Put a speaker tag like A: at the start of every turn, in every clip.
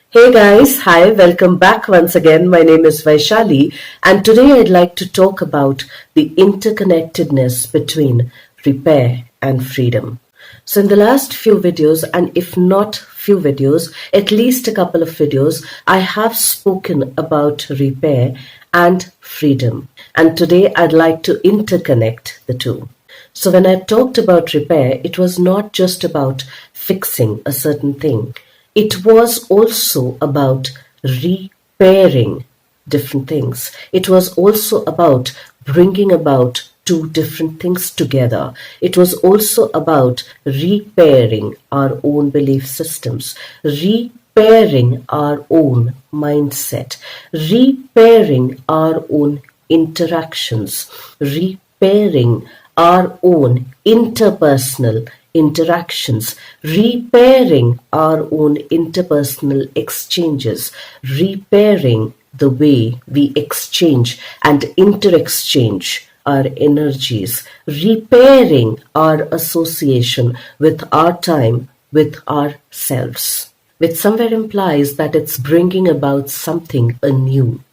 A: Hey guys, hi, welcome back once again. My name is Vaishali, and today I'd like to talk about the interconnectedness between repair and freedom. So, in the last few videos, and if not few videos, at least a couple of videos, I have spoken about repair and freedom. And today I'd like to interconnect the two. So, when I talked about repair, it was not just about fixing a certain thing. It was also about repairing different things. It was also about bringing about two different things together. It was also about repairing our own belief systems, repairing our own mindset, repairing our own interactions, repairing our own interpersonal interactions, repairing our own interpersonal exchanges, repairing the way we exchange and interexchange our energies, repairing our association with our time, with ourselves, which somewhere implies that it's bringing about something anew.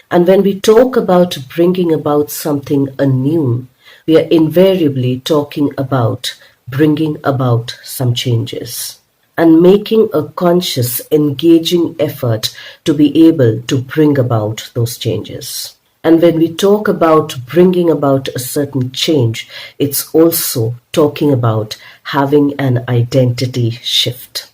A: And when we talk about bringing about something anew, we are invariably talking about bringing about some changes and making a conscious, engaging effort to be able to bring about those changes. And when we talk about bringing about a certain change, it's also talking about having an identity shift.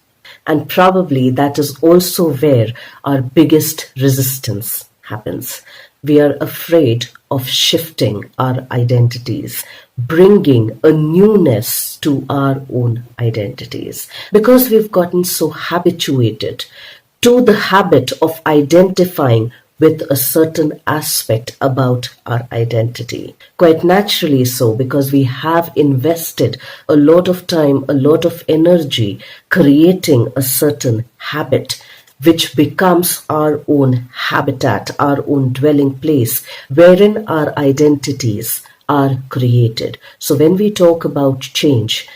A: And probably that is also where our biggest resistance happens. We are afraid of shifting our identities, bringing a newness to our own identities, because we've gotten so habituated to the habit of identifying with a certain aspect about our identity. Quite naturally so, because we have invested a lot of time, a lot of energy creating a certain habit, which becomes our own habitat, our own dwelling place, wherein our identities are created. So when we talk about change,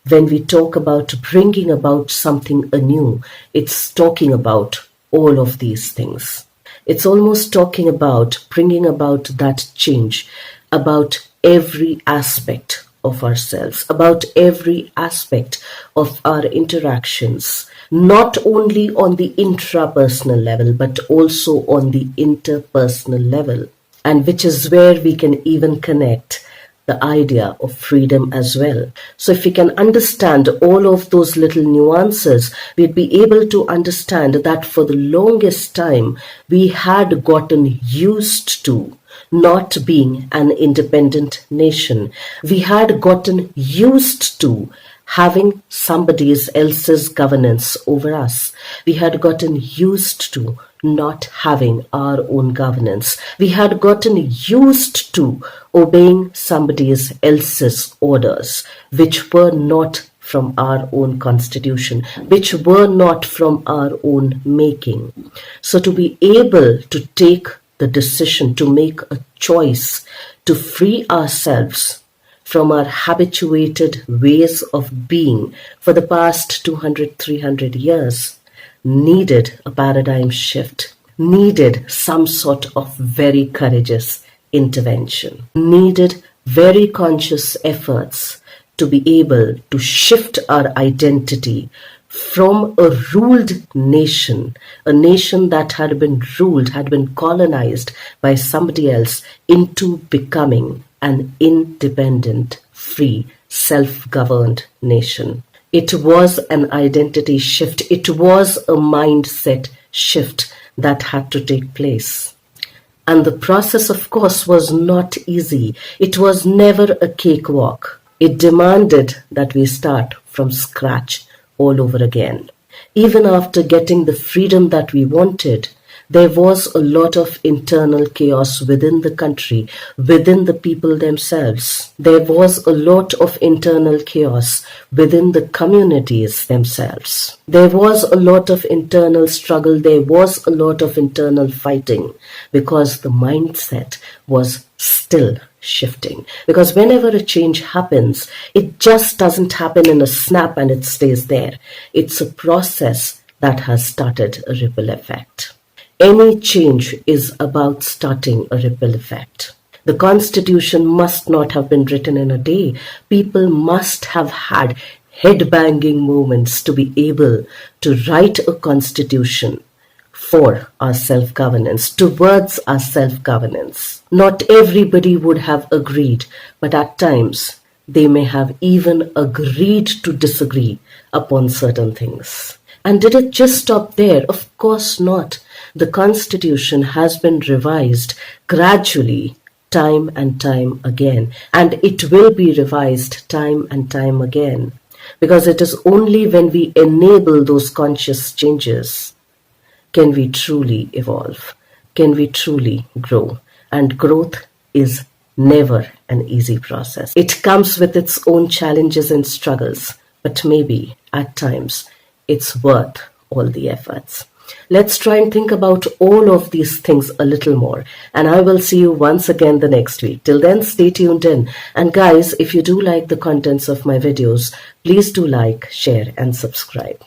A: when we talk about bringing about something anew, it's talking about all of these things. It's almost talking about bringing about that change, about every aspect of ourselves, about every aspect of our interactions, not only on the intrapersonal level, but also on the interpersonal level, and which is where we can even connect the idea of freedom as well. So if we can understand all of those little nuances, we'd be able to understand that for the longest time, we had gotten used to not being an independent nation. We had gotten used to having somebody else's governance over us. We had gotten used to not having our own governance. We had gotten used to obeying somebody else's orders, which were not from our own constitution, which were not from our own making. So to be able to take the decision, to make a choice, to free ourselves from our habituated ways of being for the past 200, 300 years, needed a paradigm shift, needed some sort of very courageous intervention, needed very conscious efforts to be able to shift our identity from a ruled nation, a nation that had been ruled, had been colonized by somebody else, into becoming an independent, free, self-governed nation. It was an identity shift. It was a mindset shift that had to take place. And the process, of course, was not easy. It was never a cakewalk. It demanded that we start from scratch all over again. Even after getting the freedom that we wanted, there was a lot of internal chaos within the country, within the people themselves. There was a lot of internal chaos within the communities themselves. There was a lot of internal struggle. There was a lot of internal fighting, because the mindset was still shifting. Because whenever a change happens, it just doesn't happen in a snap and it stays there. It's a process that has started a ripple effect. Any change is about starting a ripple effect. The Constitution must not have been written in a day. People must have had head-banging moments to be able to write a constitution for our self-governance, towards our self-governance. Not everybody would have agreed, but at times they may have even agreed to disagree upon certain things. And did it just stop there? Of course not. The Constitution has been revised gradually, time and time again, and it will be revised time and time again, because it is only when we enable those conscious changes can we truly evolve, can we truly grow. And growth is never an easy process. It comes with its own challenges and struggles, but maybe at times it's worth all the efforts. Let's try and think about all of these things a little more, and I will see you once again the next week. Till then, stay tuned in. And guys, if you do like the contents of my videos, please do like, share and subscribe.